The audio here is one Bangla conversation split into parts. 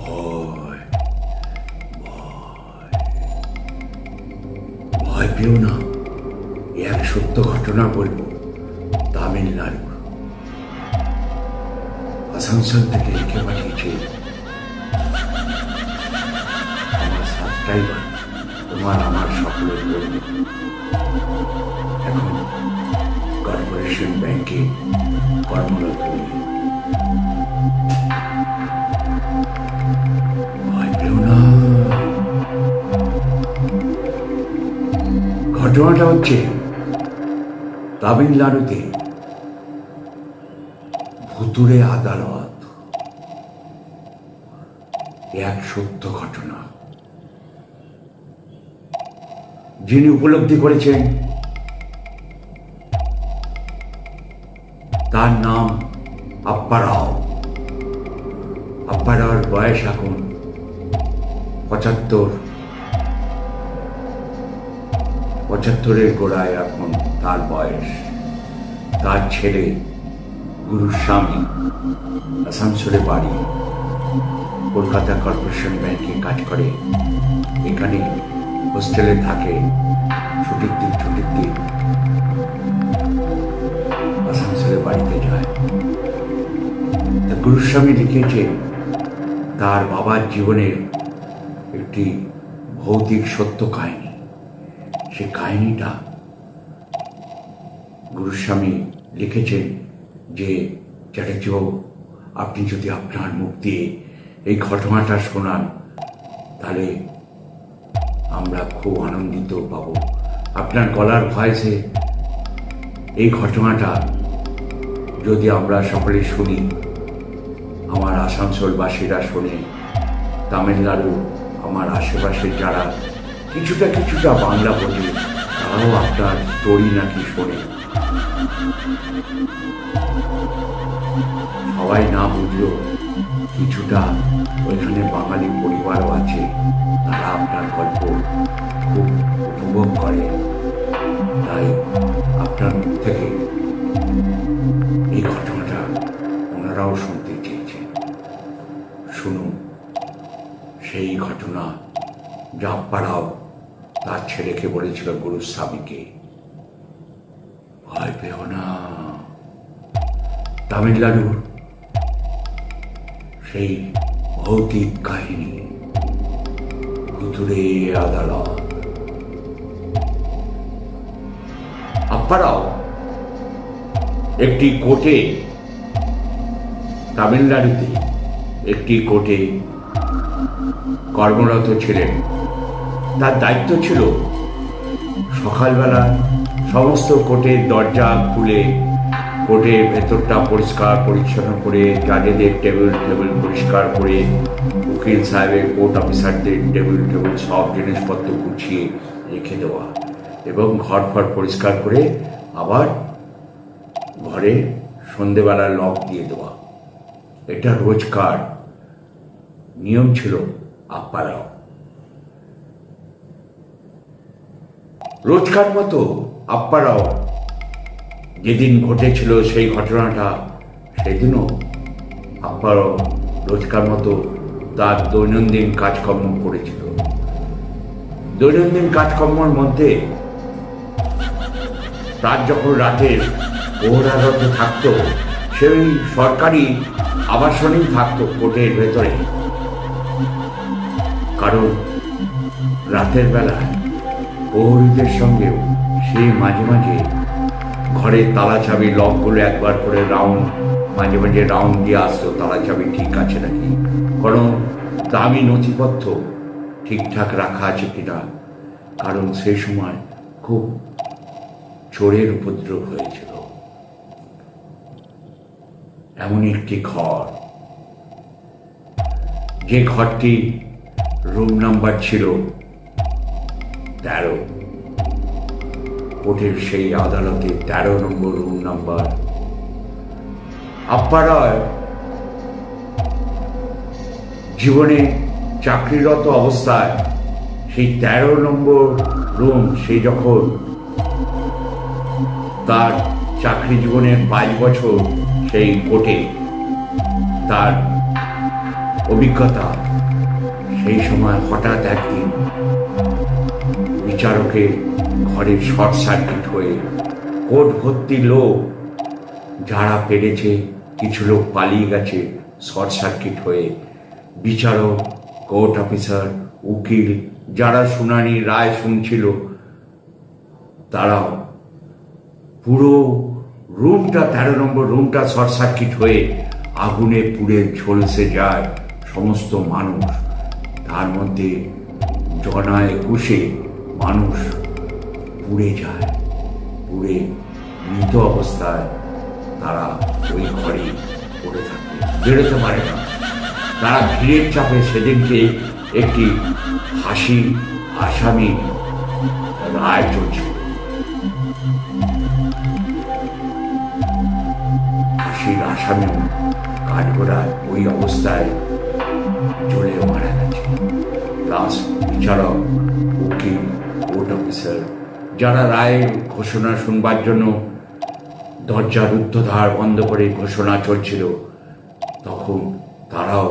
ভয় ভয় পেও না। এক সত্য ঘটনা বলবো। তামিলনাড়ু আসানসোল থেকে লিখে পাঠিয়েছে আমার সাবস্ক্রাইবার, তোমার আমার সকলের বন্ধু, এখন কর্পোরেশন ব্যাংকে কর্মরত। ভয় পেও না। ঘটনাটা হচ্ছে তামিলনাড়ুতে ভুতুড়ে আদালত। এক সত্য ঘটনা। যিনি উপলব্ধি করেছেন তার নাম আপ্পারাও। আপ্পারাওর বয়স এখন 75-এর গোড়ায় এখন তার বয়স। তার ছেলে গুরুস্বামী আসানসোলে বাড়ি, কলকাতা কর্পোরেশন ব্যাংকে কাজ করে। এখানে হোস্টেলে থাকে, ছুটির দিন আসানসোলে বাড়িতে যায়। তা গুরুস্বামী লিখেছে তার বাবার জীবনের একটি ভৌতিক সত্য কাহিনী। সে কাহিনীটা গুরুস্বামী লিখেছেন যে, চ্যাটার্জিবাবু, আপনি যদি আপনার মুখ দিয়ে এই ঘটনাটা শোনান তাহলে আমরা খুব আনন্দিত পাব। আপনার গলার ভয়েসে এই ঘটনাটা যদি আমরা সকলে শুনি, আমার আসানসোলবাসীরা শোনে, তামিলনাড়ু আমার আশেপাশে যারা কিছুটা বাংলা বোঝে তারাও আপনার স্টোরি নাকি শোনে। সবাই না বুঝলেও কিছুটা ওইখানে বাঙালি পরিবারও আছে, তারা আপনার গল্প খুব উপভোগ করে। তাই আপনার মুখ থেকে এই ঘটনাটা ওনারাও শুনতে চেয়েছেন। শুনুন সেই ঘটনা যা আপ্পারাও তার ছেলেকে বলেছিল গুরুস্বামীকে। ভয় পেও না। তামিলনাড়ুর সেই ভৌতিক কাহিনী, ভুতুড়ে আদালত। আপ্পারাও একটি কোর্টে, তামিলনাড়ুতে একটি কোর্টে কর্মরত ছিলেন। তার দায়িত্ব ছিল সকালবেলা সমস্ত কোর্টের দরজা খুলে কোর্টের ভেতরটা পরিষ্কার পরিচ্ছন্ন করে, জাজেদের টেবিল পরিষ্কার করে, উকিল সাহেবের, কোর্ট অফিসারদের টেবিল সব জিনিসপত্র গুছিয়ে রেখে দেওয়া এবং ঘর পরিষ্কার করে আবার ঘরে সন্ধেবেলা লক দিয়ে দেওয়া। এটা রোজকার নিয়ম ছিল আপ্পারাও। রোজকার মতো আপ্পারাও যেদিন ঘটেছিল সেই ঘটনাটা, সেদিনও আপ্পারাও রোজকার মতো তার দৈনন্দিন কাজকর্ম করেছিল। দৈনন্দিন কাজকর্মের মধ্যে তার যখন রাতের প্রহরারত থাকতো, সেই সরকারি আবাসনেই থাকতো কোর্টের ভেতরে। কারণ রাতের বেলায় প্রহরীদের সঙ্গেও সে মাঝে মাঝে ঘরের তালা চাবি লকগুলো একবার করে মাঝে রাউন্ড দিয়ে আসতো, তালা চাবি ঠিক আছে নাকি, কারণ দামি নথিপত্র ঠিকঠাক রাখা আছে কিনা। কারণ সেই সময় খুব চোরের উপদ্রব হয়েছিল। এমন একটি ঘর, যে ঘরটি রুম নাম্বার ছিল 13। কোর্টের সেই আদালতে 13 নম্বর রুম নাম্বার। আপ্পারাও জীবনে চাকরিরত অবস্থায় সেই 13 নম্বর রুম, সেই যখন তার চাকরি জীবনের 5 বছর সেই কোর্টে তার অভিজ্ঞতা, সেই সময় হঠাৎ একদিন বিচারকের ঘরের শর্ট সার্কিট হয়ে কোর্ট ভর্তি লোক, যারা পেরেছে কিছু লোক পালিয়ে গেছে শর্ট সার্কিট হয়ে। বিচারক, কোর্ট অফিসার, উকিল, যারা শুনানি রায় শুনছিল, তারাও পুরো রুমটা 13 নম্বর রুমটা শর্ট সার্কিট হয়ে আগুনে পুড়ে ঝলসে যায় সমস্ত মানুষ। তার মধ্যে জনা 21 মানুষ পুড়ে যায়, পুড়ে মৃত অবস্থায় তারা ওই ঘরে পড়ে থাকে, বেরোতে পারে না। তারা ভিড়ের চাপে সেদিনকে একটি ফাঁসি আসামি রায় চলছিল। ফাঁসির আসামিও কাঠগড়ায় ওই অবস্থায় জ্বলে মারা গেছে। প্লাস বিচারক, উকিল, কোর্ট অফিসার, যারা রায় ঘোষণা শুনবার জন্য দরজা রুদ্ধদ্বার বন্ধ করে ঘোষণা চলছিল, তখন তারাও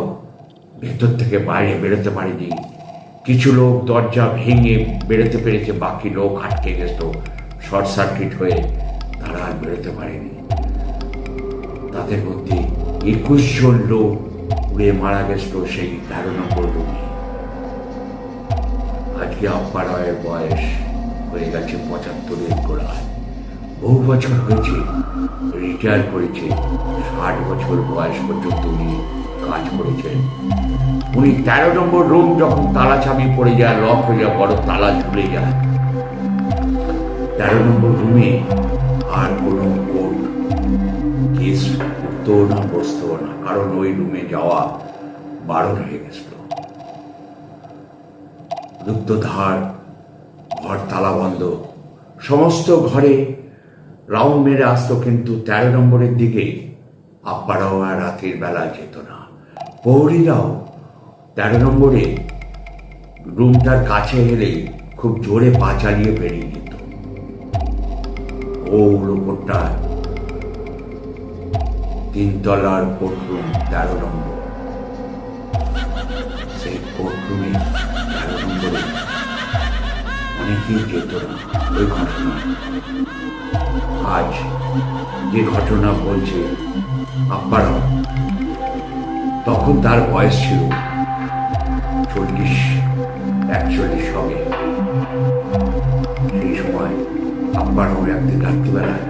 ভেতর থেকে বাইরে বেরোতে পারেনি। কিছু লোক দরজা ভেঙে বেরোতে পেরেছে, বাকি লোক আটকে গেছিল শর্ট সার্কিট হয়ে, তারা আর বেরোতে পারেনি। তাদের মধ্যে 21 জন লোক উড়ে মারা গেছিল সেই 13 নম্বর রুমে। আজকে আপ্পা রায়ের বয়স হয়ে গেছে 75-এর গোড়ায়। বহু বছর হয়েছে, রিটায়ার করেছে। 60 বছর বয়স পর্যন্ত উনি কাজ করেছেন। উনি 13 নম্বর রুম যখন তালা চাবি পড়ে যায়, লক হয়ে যায়, বড় তালা ঝুলে যায়, 13 নম্বর রুমে আর কোনো কোর্ট কেস উঠতো না, বসতো না, কারণ ওই রুমে যাওয়া বারণ হয়ে গেছিল। রুদ্ধদ্বার, ঘর তালা বন্ধ, সমস্ত ঘরে রাউন্ড মেরে আসতো, কিন্তু 13 নম্বরের দিকে আপ্পারাও আর রাতের বেলা যেত না। প্রহরীরাও 13 নম্বরে রুমটার কাছে এলেই খুব জোরে পা চালিয়ে বেরিয়ে যেত। ওর ওপরটায় 3 তলার কোর্টরুম 13 নম্বর। সেই কোর্টরুমে 13 নম্বরে অনেকেই যেত না ওই ঘটনা। আজ যে ঘটনা বলছে আপ্পারাও, তখন তার বয়স ছিল 40-41 হবে। সেই সময় আপ্পারাও একদিন রাত্রিবেলায়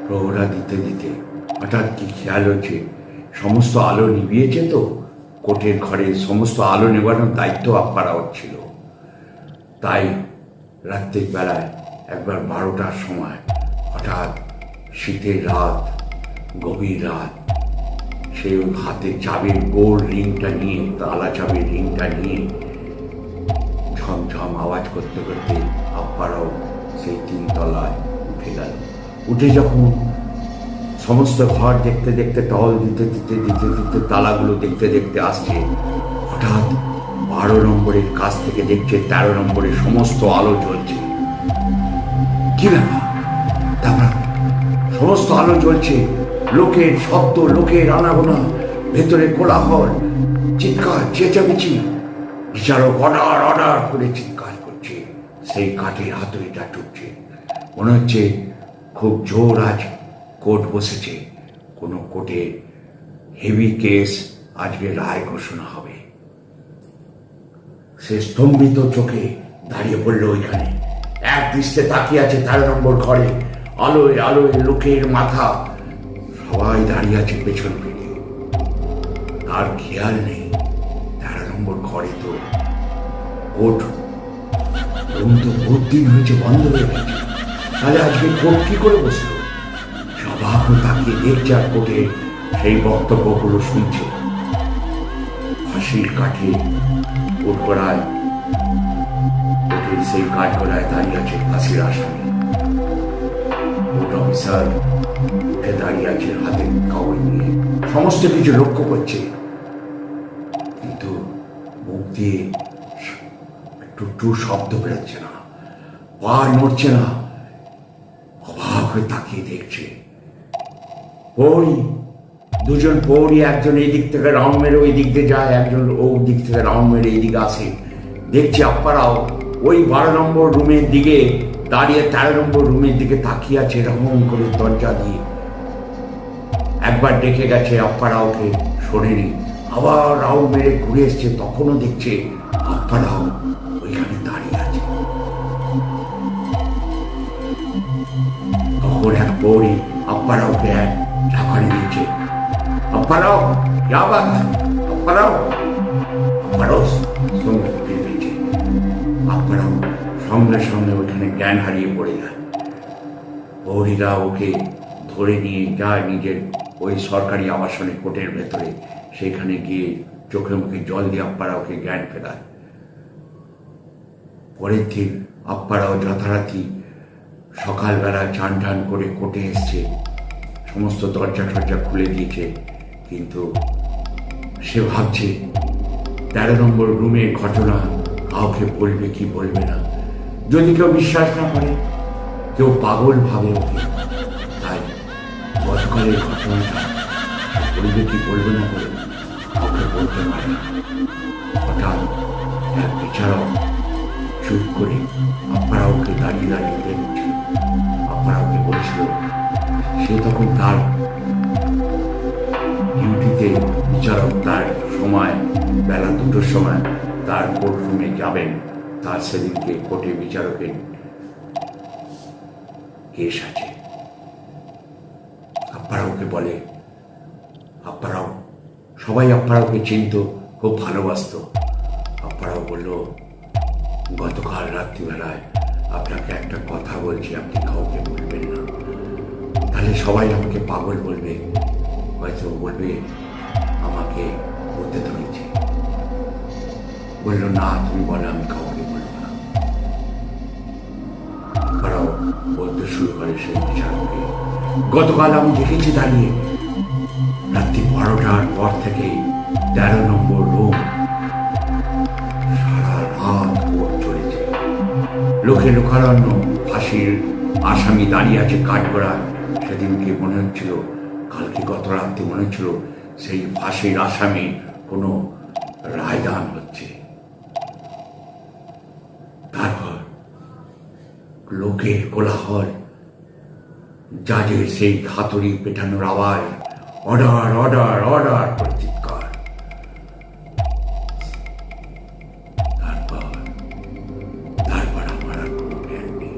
প্রহরা দিতে দিতে হঠাৎ কি খেয়াল হচ্ছে, সমস্ত আলো নিভিয়েছে তো, কোর্টের ঘরে সমস্ত আলো নেবানোর দায়িত্ব আপ্পারাওর ছিল। তাই রাত্রির বেলায় একবার 12টার সময় হঠাৎ, শীতের রাত, গভীর রাত, সে হাতে চাবির গোল রিংটা নিয়ে, তালা চাবির রিংটা নিয়ে ঝমঝম আওয়াজ করতে করতে আপ্পারাও সেই 3 তলায় উঠে গেল। উঠে যখন সমস্ত ঘর দেখতে দেখতে, টহল দিতে দিতে দিতে দিতে, তালাগুলো দেখতে দেখতে আসছে, হঠাৎ 12 নম্বরের কাছ থেকে দেখছে 13 নম্বরের সমস্ত আলো জ্বলছে। কি ব্যাপার? তারপর সমস্ত আলো জ্বলছে, লোকের শব্দ, লোকের আনাগোনা, ভেতরে কোলাহল, চিৎকার চেঁচামেচি। বিচারক অর্ডার অর্ডার করে চিৎকার করছে, সেই কাঠের হাতুড়িটা টুকছে। মনে হচ্ছে খুব জোর আজ কোর্ট বসেছে, কোনো কোর্টে হেভি কেস, আজকে রায় ঘোষণা হবে। সে স্তম্ভিত চোখে দাঁড়িয়ে পড়লো ওইখানে, এক দৃষ্টে তাকিয়ে আছে 13 নম্বর ঘরে। আলোয় আলোয় লোকের মাথা, সবাই দাঁড়িয়ে আছে পেছন ফিরে। তার খেয়াল নেই 13 নম্বর ঘরে তো কোর্ট রুম তো বহুত দিন হয়েছে বন্ধ হয়ে গেছে, তাহলে আজকে কোর্ট কি করে বসলো? সবাই তাকিয়ে দেখছে আর কোর্টে সেই বক্তব্যগুলো শুনছে। ফাঁসির কাঠে কোর্টগড়ায়, কোর্টের সেই কাঠগড়ায় দাঁড়িয়ে আছে ফাঁসির আসামি। কোর্ট অফিসার উঠে দাঁড়িয়ে আছে হাতে কাগজ নিয়ে, সমস্ত কিছু লক্ষ্য করছে, কিন্তু মুখ দিয়ে একটু শব্দ বেরোচ্ছে না, পা নড়ছে না, অবাক হয়ে তাকিয়ে দেখছে। ওই দুজন পৌরি, একজন এই দিক থেকে রাউন্ড মেরে ওই দিক দিয়ে যায়, একজন ও দিক থেকে রাউন্ড মেরে এই দিকে আসে। দেখছি আপ্পারাও ওই 12 নম্বর রুমের দিকে দাঁড়িয়ে 13 নম্বর রুমের দিকে তাকিয়ে আছে এরকম করে দরজা দিয়ে। একবার ডেকে গেছে আপ্পারাওকে, শোনেনি, আবার রাউন্ড মেরে ঘুরে এসছে, তখনও দেখছে আপ্পারাও ওইখানে দাঁড়িয়ে আছে। তখন এক পৌরি আপ্পারাওকে এক ঝাঁকানি দিচ্ছে, আপ্পারাও क्या बात है, আপ্পারাও। আপ্পারাও সঙ্গে ফিরেছে। আপ্পারাও সঙ্গে সঙ্গে ওইখানে জ্ঞান হারিয়ে পড়ে যায়। পৌরিরা ওকে ধরে নিয়ে যায় নিজের ওই সরকারি আবাসনে কোর্টের ভেতরে। সেখানে গিয়ে চোখে মুখে জল দিয়ে আপ্পারাওকে জ্ঞান ফেরায়। পরের দিন আপ্পারাও যথারাতি সকালবেলা চান টান করে কোর্টে এসছে, সমস্ত দরজা টরজা খুলে দিয়েছে। কিন্তু সে ভাবছে 13 নম্বর রুমের ঘটনা কাউকে বলবে কি বলবে না। যদি কেউ বিশ্বাস না করে, কেউ পাগল ভাবে ওকে। তাই গতকালের ঘটনাটা বলবে কি বলবে না বলে কাউকে বলতে পারে না। হঠাৎ এক বিচারক চুপ করে আপ্পারাওকে দাঁড়িয়ে দাঁড়িয়ে দেখছিল। আপ্পারাওকে বলছিল, সে তখন তার ডিউটিতে বিচারক, তার সময় বেলা 2টোর সময় তার কোর্টরুমে যাবেন। তার সেদিনকে কোর্টে বিচারকের কেস আছে। আপ্পারাওকে বলে, আপ্পারাও, সবাই আপ্পারাওকে চিনত, খুব ভালোবাসত। আপ্পারাও বলল, গতকাল রাত্রিবেলায় আপনাকে একটা কথা বলছি, আপনি কাউকে বলবেন না, তাহলে সবাই আমাকে পাগল বলবে, হয়তো বলবে আমাকে বলতে ধরেছে। বলল, না তুমি বলো, আমি কাউকে বলবো না। আপ্পারাও বলতে শুরু করে সেই বিচারককে, গতকাল আমি দেখেছি দাঁড়িয়ে রাত্রি 12টার পর থেকে 13 নম্বর রুম সারা রাত কোর্ট চলেছে। লোকে লোকারণ্য, ফাঁসির আসামি দাঁড়িয়ে আছে কাঠগড়ায়। সেদিনকে মনে হচ্ছিল, কালকে গত রাত্রে মনে হচ্ছিল সেই ফাঁসির আসামি কোনো রায়দান হচ্ছে। তারপর লোকের কোলাহল, জাজের সেই হাতুড়ি পেটানোর আওয়াজ, অর্ডার অর্ডার অর্ডার করে চিৎকার। তারপর আমার আর কোনো জ্ঞান নেই।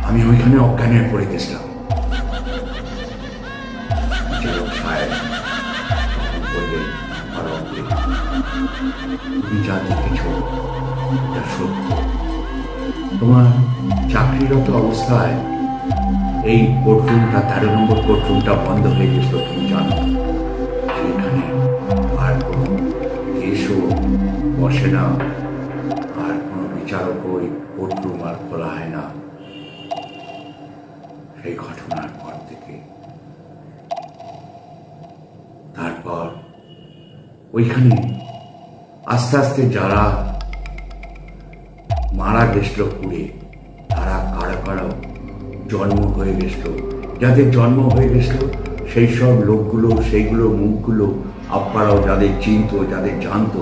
আমি ওইখানে অজ্ঞানে পড়ে গেছিলাম। তুমি যা দেখেছ এটা সত্য। তোমার চাকরিরত অবস্থায় এই কোর্টরুমটা, 13 নম্বর কোর্টরুমটা বন্ধ হয়ে গেছিল, তুমি জানো। সেখানে আর কোনো কেসও বসে না, আর কোনো বিচারক ওই কোর্টরুম আর খোলা হয় না। সেই ঘটনার পর থেকে তারপর ওইখানে আস্তে আস্তে যারা মারা গেছিল পুড়ে, তারা কারো কারো জন্ম হয়ে গেছিল। যাদের জন্ম হয়ে গেছিল সেই সব লোকগুলো, সেইগুলো মুখগুলো আপ্পারাও যাদের চিনত, যাদের জানত,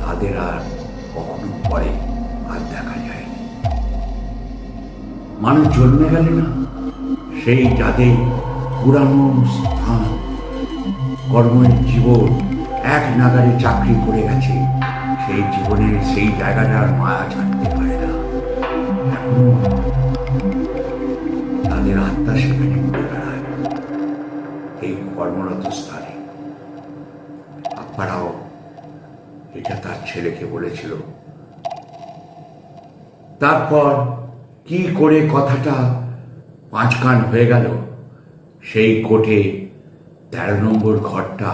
তাদের আর কখনো পরে আর দেখা যায়নি। মানুষ জন্মে গেলে না, সেই যাদের পুরানো স্থান, কর্মের জীবন, এক নাগারে চাকরি করে গেছে, সেই জীবনের সেই জায়গাটার মায়া ছাড়তে পারে না। এখনো তাদের আত্মা সেখানে ঘুরে বেড়ায় এই কর্মরত স্থানে। আপ্পারাও এটা তার ছেলেকে বলেছিল। তারপর কি করে কথাটা 5 কান হয়ে গেল, সেই কোর্টে 13 নম্বর ঘরটা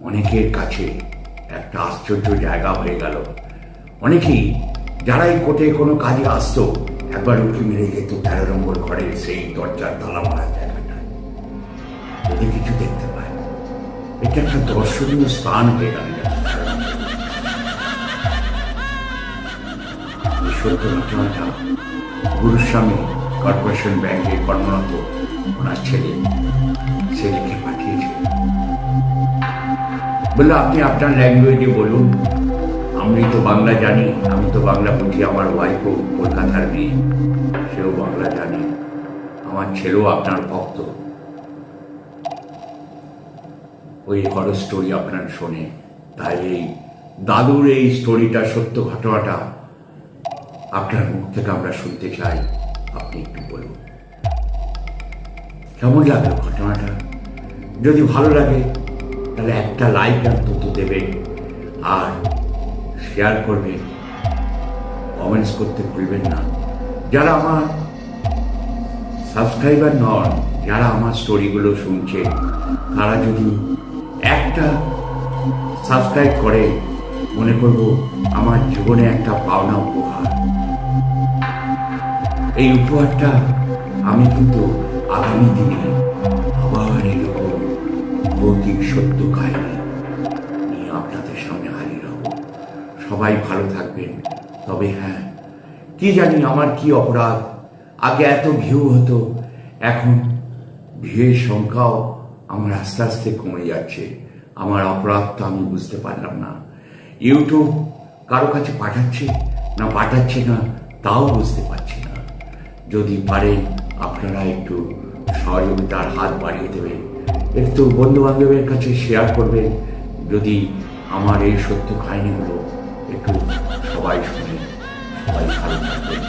অনেকের কাছে একটা আশ্চর্য জায়গা হয়ে গেল। অনেকেই যারা এই কোর্টে কোনো কাজে আসতো, একবার উঠে মেরে যেত 13 নম্বর ঘরের সেই দরজার তালা মারা জায়গাটায়, যদি কিছু দেখতে পায়। এটা একটা দর্শনীয় স্থান হয়ে গেল। এই সত্য ঘটনাটা গুরুস্বামী কর্পোরেশন ব্যাংকে কর্মরত ওনার ছেলে সে লিখে পাঠিয়েছে। বললো আপনি আপনার ল্যাঙ্গুয়েজে বলুন, আমি তো বাংলা জানি, আমি তো বাংলা বুঝি, আমার ওয়াইফও কলকাতার মেয়ে, সেও বাংলা জানে, আমার ছেলেও আপনার ভক্ত, ওই হরর স্টোরি আপনার শোনে, তাই এই দাদুর এই স্টোরিটা, সত্য ঘটনাটা আপনার মুখ থেকে আমরা শুনতে চাই, আপনি একটু বলুন কেমন লাগলো ঘটনাটা। যদি ভালো লাগে তাহলে একটা লাইক অন্তত দেবেন, আর শেয়ার করবেন, কমেন্টস করতে ভুলবেন না। যারা আমার সাবস্ক্রাইবার নন, যারা আমার স্টোরিগুলো শুনছে, তারা যদি একটা সাবস্ক্রাইব করে, মনে করব আমার জীবনে একটা পাওনা উপহার। এই উপহারটা আমি কিন্তু আগামী দিনে আবার এরকম ভৌতিক সত্য কাহিনী নিয়ে আপনাদের সামনে হাজির হব। সবাই ভালো থাকবেন। তবে হ্যাঁ, কি জানি আমার কি অপরাধ, আগে এত ভিউ হতো, এখন ভিউয়ের সংখ্যাও আমার আস্তে আস্তে কমে যাচ্ছে। আমার অপরাধটা আমি বুঝতে পারলাম না। ইউটিউব কারো কাছে পাঠাচ্ছে না পাঠাচ্ছে না তাও বুঝতে পারছি না। যদি পারেন আপনারা একটু সহযোগিতার হাত বাড়িয়ে দেবেন, একটু বন্ধু বান্ধবের কাছে শেয়ার করবেন, যদি আমার এই সত্য কাহিনীগুলো একটু সবাই শুনে, সবাই ভালো থাকবেন।